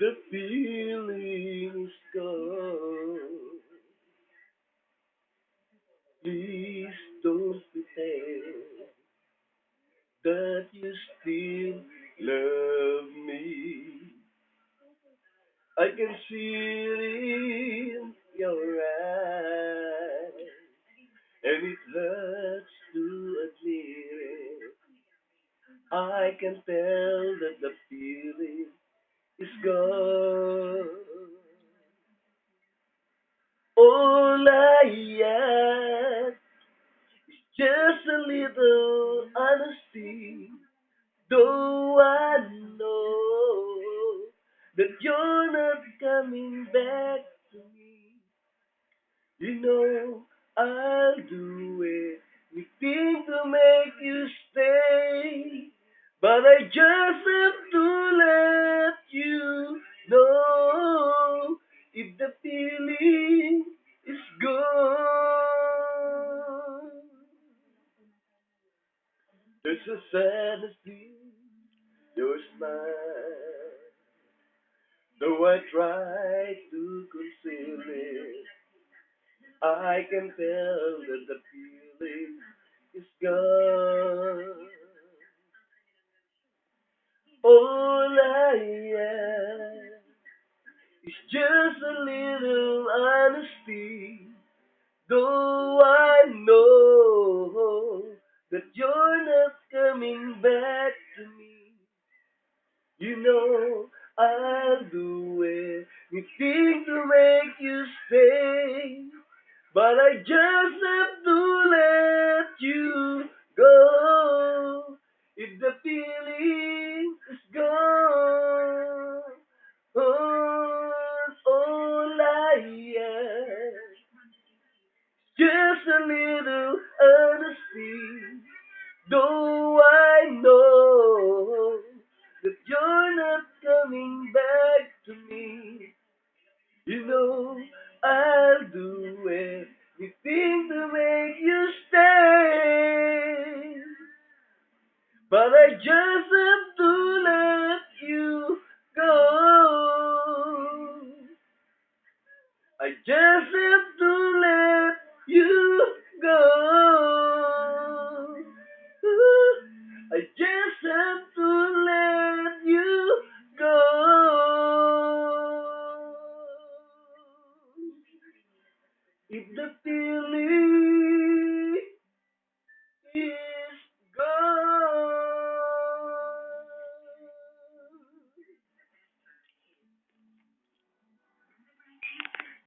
The feeling's gone. Please don't pretend that you still love me. I can see it in your eyes, and it hurts to admit it. I can tell that the feeling is gone. All I ask is just a little honesty. Though I know that you're not coming back to me, you know I'll do anything to make you stay. But I just have to let you know if the feeling is gone. There's a sadness in your smile. Though I try to conceal it, I can tell that the feeling is gone. All I ask is just a little honesty. Though I know that you're not coming back to me, you know I'll do anything to make you stay. But I just have to let you go if the feeling is gone. All I ask, just a little honesty. Though I know that you're not coming back to me, you know I'll do anything to make you stay. But I just have to let you go. I just have to let you go. I just have